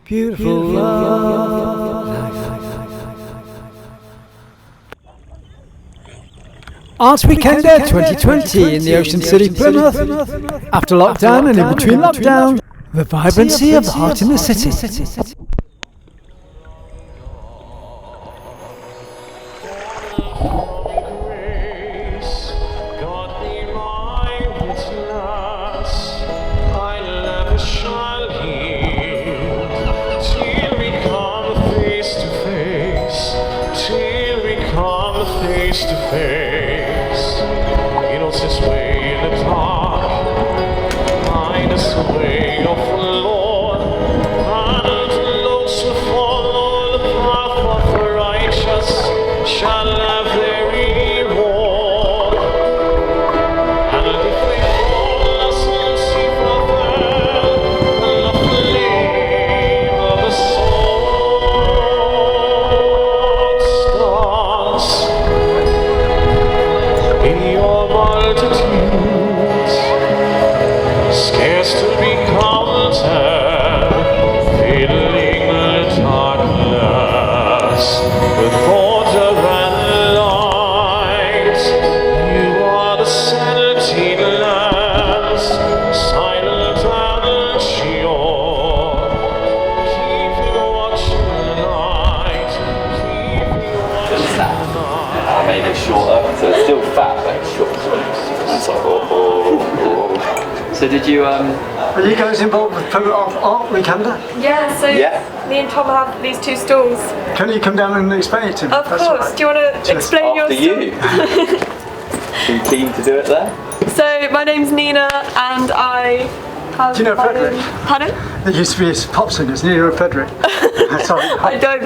Beautiful love. Arts Weekender 2020 in the Ocean City, Plymouth. After lockdown and in between lockdown, the vibrancy of the heart in the city. Face to face, he knows his way in the dark, find us the way of the Lord, and those who follow the path of the righteous shall have their reward. And if they fall as Lucifer fell, and the flame of the sword stars in your multitudes, scarce to be counted, filling the darkness with order and light. You are the 17 lands, silent and sure, keeping watch in the night, keeping watch in the night. I made it shorter, so it's still fat, but it's short. So did you, Are you guys involved with Art Weekender? Yeah, so me and Tom have these 2 stalls. Can you come down and explain it to me? Of course. Right. Do you want to explain your stall? You. Are you keen to do it there? So my name's Nina and I have... Do you know Frederick? Pardon? There used to be a pop singer, Nina Frederick. Sorry. I don't.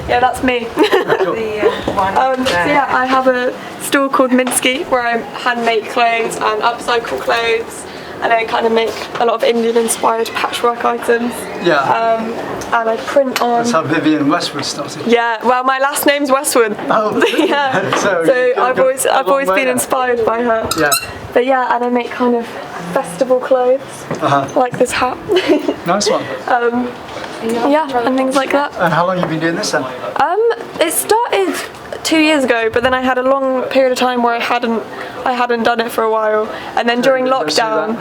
Yeah, that's me. So yeah, I have a store called Minsky where I hand make clothes and upcycle clothes, and I kind of make a lot of Indian-inspired patchwork items. Yeah. And I print on. That's how Vivian Westwood started. Yeah. Well, my last name's Westwood. Oh. Yeah. So I've always been inspired by her. Yeah. But yeah, and I make kind of festival clothes, like this hat. Nice one. Yeah, and things like that. And how long have you been doing this then? It started 2 years ago, but then I had a long period of time where I hadn't done it for a while, and then during lockdown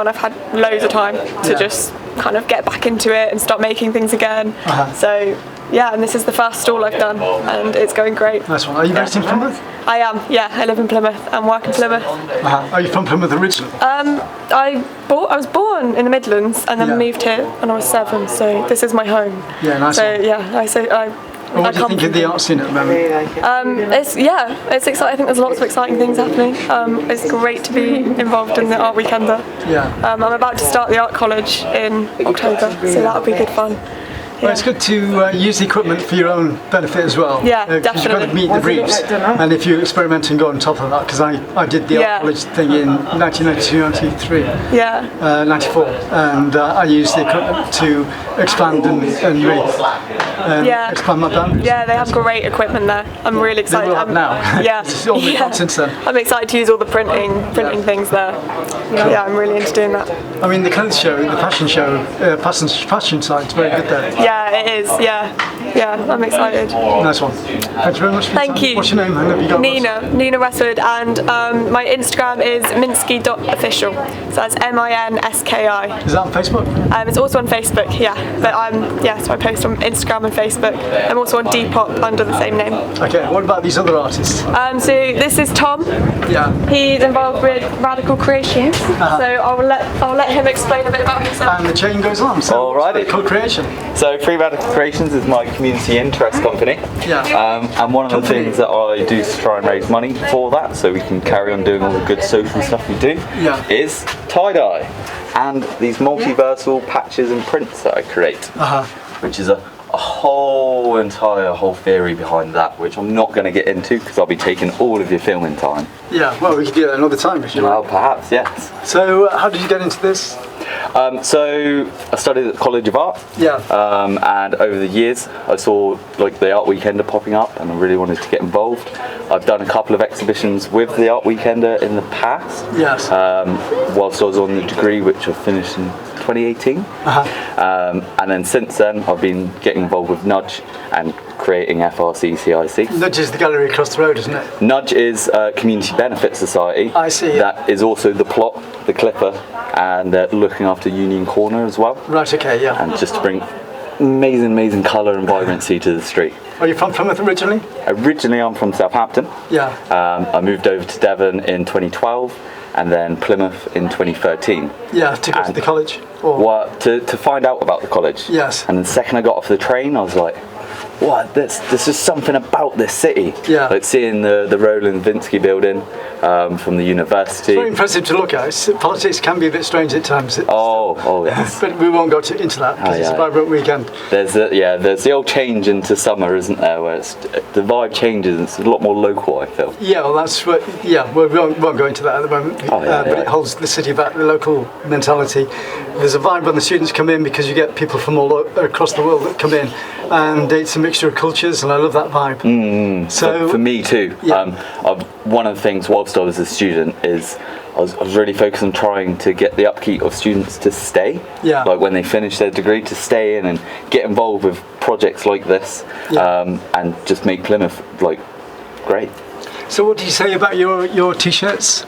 I've had loads of time to just kind of get back into it and start making things again. So yeah, and this is the first stall I've done, and it's going great. Nice one. Are you based in Plymouth? I am. Yeah, I live in Plymouth and work in Plymouth. Are you from Plymouth originally? I was born in the Midlands and then moved here when I was 7, so this is my home. Yeah, nice so one. Yeah, what do you think of the art scene at the moment? It's exciting. I think there's lots of exciting things happening. It's great to be involved in the Art Weekender. Yeah. I'm about to start the art college in October, so that'll be good fun. Well, it's good to use the equipment for your own benefit as well. Yeah, definitely. You've got to meet the briefs, and if you experiment and go on top of that, because I did the art college thing in 1992, 93, 94, and I used the equipment to expand and expand my boundaries. Yeah, they have great equipment there. I'm really excited. They will have now. Yeah. It's all been done since then. I'm excited to use all the printing things there. Yeah, I'm really into doing that. I mean, the clothes show, the fashion show, fashion side's very good there. Yeah, it is. Yeah, I'm excited. Nice one. Thank you very much for your time. Thank you. What's your name? Have you got Nina Westwood, and my Instagram is minsky.official. So that's MINSKI. Is that on Facebook? It's also on Facebook, yeah. But so I post on Instagram and Facebook. I'm also on Depop under the same name. Okay, what about these other artists? So this is Tom. Yeah. He's involved with Radical Creations. So I'll let him explain a bit about himself. And the chain goes on. So alrighty. Co-creation. So Free Radical Creations is my community interest company. Yeah. And one of the things that I do to try and raise money for that, so we can carry on doing all the good social stuff we do, is tie-dye and these multiversal patches and prints that I create, which is a whole theory behind that, which I'm not going to get into because I'll be taking all of your filming time. Yeah, well, we could do that another time if you like. Well, perhaps, yes. So, how did you get into this? So I studied at the College of Art, and over the years I saw like the Art Weekender popping up, and I really wanted to get involved. I've done a couple of exhibitions with the Art Weekender in the past, whilst I was on the degree, which I finished in 2018. And then since then, I've been getting involved with Nudge and creating FRC CIC. Nudge is the gallery across the road, isn't it? Nudge is a Community Benefit Society. I see. That is also the plot, the Clipper, and looking after Union Corner as well. Right, okay, yeah. And just to bring amazing colour and vibrancy to the street. Are you from Plymouth originally? Originally, I'm from Southampton. Yeah. I moved over to Devon in 2012, and then Plymouth in 2013. Yeah, to go to the college? Or? Well, to find out about the college. Yes. And the second I got off the train, I was like, what? There's just something about this city. Yeah. Like seeing the Roland Vinsky building from the university. It's very impressive to look at. Politics can be a bit strange at times. Oh yes. But we won't go into that because it's a vibrant weekend. There's the old change into summer, isn't there? Where the vibe changes and it's a lot more local, I feel. Yeah, well, that's what. Yeah, we won't go into that at the moment. But it holds the city back, the local mentality. There's a vibe when the students come in because you get people from all across the world that come in, and it's a mixture of cultures, and I love that vibe. So for me too. Yeah. One of the things whilst I was a student is I was really focused on trying to get the upkeep of students to stay. Yeah. Like when they finish their degree, to stay in and get involved with projects like this, and just make Plymouth like great. So what do you say about your t-shirts?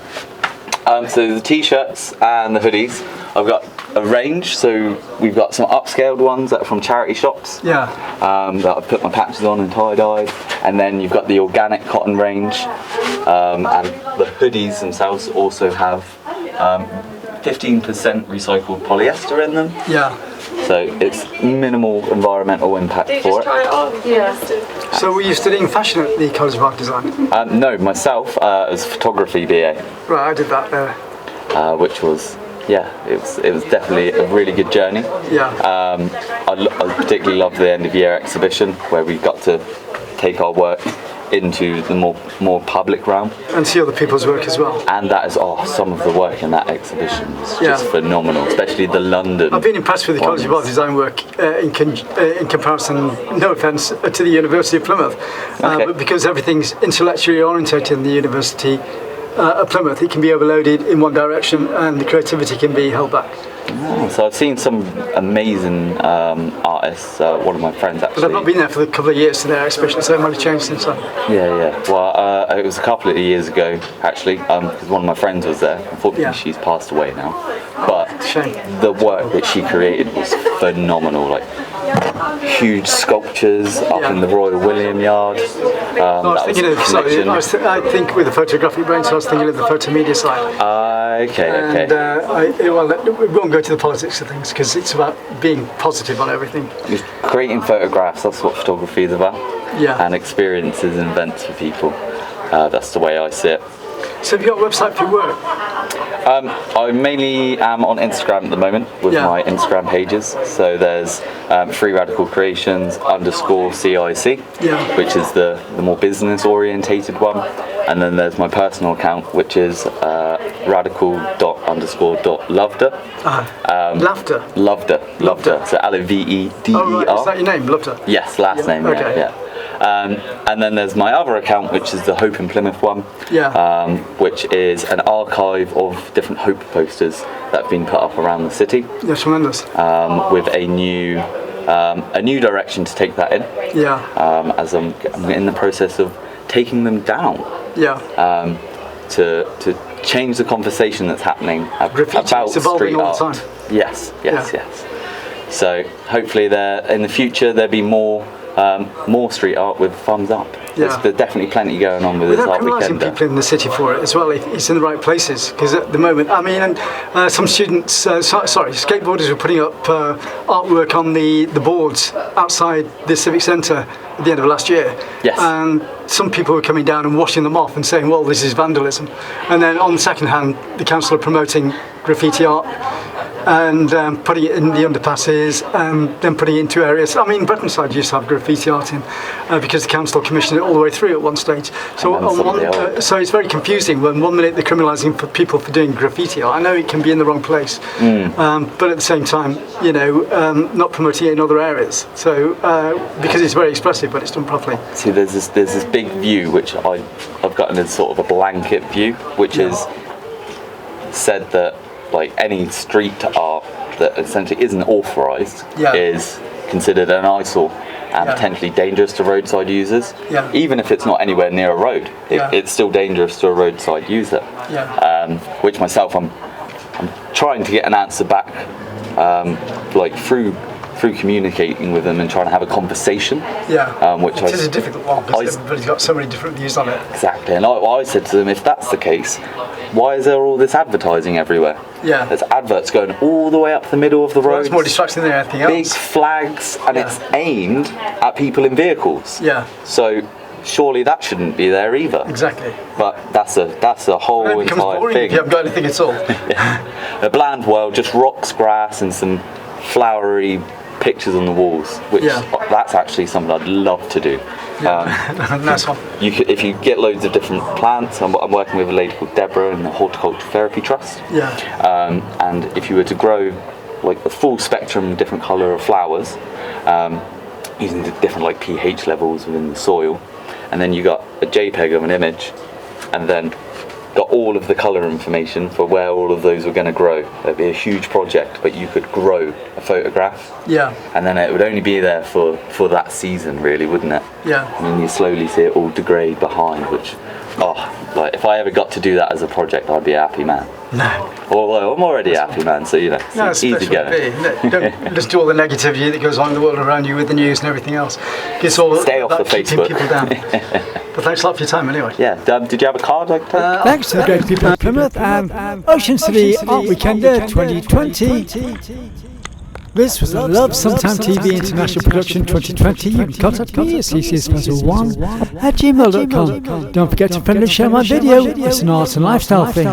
So the t-shirts and the hoodies, I've got a range. So we've got some upscaled ones that are from charity shops. Yeah. That I've put my patches on and tie-dyed, and then you've got the organic cotton range, and the hoodies themselves also have 15% recycled polyester in them. Yeah. So it's minimal environmental impact for it. Try it on. Yeah. So were you studying fashion at the College of Art Design? No, myself as photography BA. Right, I did that there. Which was, it was definitely a really good journey. Yeah. I particularly loved the end of year exhibition where we got to take our work into the more public realm. And see other people's work as well. And that is, some of the work in that exhibition was just phenomenal, especially the London. I've been impressed with the College of Art Design work in comparison, no offence, to the University of Plymouth. But because everything's intellectually orientated in the University of Plymouth, it can be overloaded in one direction and the creativity can be held back. So I've seen some amazing artists. One of my friends actually. But I've not been there for a couple of years to their exhibition, so it might have changed since then. Yeah. Well, it was a couple of years ago actually, because one of my friends was there. Unfortunately, she's passed away now. But Shame. The work that she created was phenomenal. Like huge sculptures up in the Royal William Yard. I think with the photographic brain, so I was thinking of the photo media side. Okay. And we won't go to the politics of things because it's about being positive on everything. Just creating photographs, that's what photography is about. Yeah. And experiences and events for people. That's the way I see it. So have you got a website for your work? I mainly am on Instagram at the moment with my Instagram pages. So there's Free Radical Creations _CIC, which is the more business orientated one. And then there's my personal account, which is radical._loveder. Loveder. So L-O-V-E-D-E-R. Oh, right. Is that your name, Loveder? Yes, last name. Okay. Yeah. And then there's my other account, which is the Hope in Plymouth one, which is an archive of different Hope posters that have been put up around the city. Yeah, tremendous. With a new direction to take that in. Yeah. As I'm in the process of taking them down. Yeah. To change the conversation that's happening about street art. All the time. Yes. So hopefully in the future there'll be more street art with thumbs up. Yeah. There's definitely plenty going on with this art weekend. Without people in the city for it as well, it's in the right places. Because at the moment, some students, skateboarders were putting up artwork on the boards outside the Civic Centre at the end of last year. Yes. And some people were coming down and washing them off and saying, well, this is vandalism. And then on the second hand, the council are promoting graffiti art and putting it in the underpasses and then putting it into areas. Brettonside used to have graffiti art in because the council commissioned it all the way through at one stage. So so it's very confusing when 1 minute they're criminalising people for doing graffiti art. I know it can be in the wrong place, but at the same time, not promoting it in other areas. So because it's very expressive, but it's done properly. See, there's this big view which I've gotten as sort of a blanket view, which is said that like any street art that essentially isn't authorised is considered an eyesore and potentially dangerous to roadside users. Even if it's not anywhere near a road, it's still dangerous to a roadside user. Which myself, I'm trying to get an answer back, like through communicating with them and trying to have a conversation. Which it is a difficult one because everybody's got so many different views on it. Exactly, and I said to them, if that's the case, why is there all this advertising everywhere? There's adverts going all the way up the middle of the road. It's more distracting than anything else. Big flags, and it's aimed at people in vehicles. So surely that shouldn't be there either. Exactly. But that's a whole entire thing. If you haven't got anything at all. A bland world, just rocks, grass, and some flowery pictures on the walls, which that's actually something I'd love to do. Nice one. If you get loads of different plants, I'm working with a lady called Deborah in the Horticultural Therapy Trust. And if you were to grow like the full spectrum, different colour of flowers, using the different like pH levels within the soil, and then you got a JPEG of an image, and then got all of the colour information for where all of those were going to grow. It'd be a huge project, but you could grow a photograph. And then it would only be there for that season, really, wouldn't it? And then you slowly see it all degrade behind, which, like if I ever got to do that as a project, I'd be a happy man. Well, I'm already a happy man, so it's easy going. Don't listen to all the negativity that goes on in the world around you with the news and everything else. It's all Stay off the Facebook. People down. But thanks a lot for your time anyway. Did you have a card like that? Thanks to the great people of Plymouth and Ocean City Art Weekender 2020. This was a Love Sometime TV International Production 2020. You can contact me at ccspuzzle1@gmail.com. Don't forget to friendly share my video. It's an art and lifestyle thing.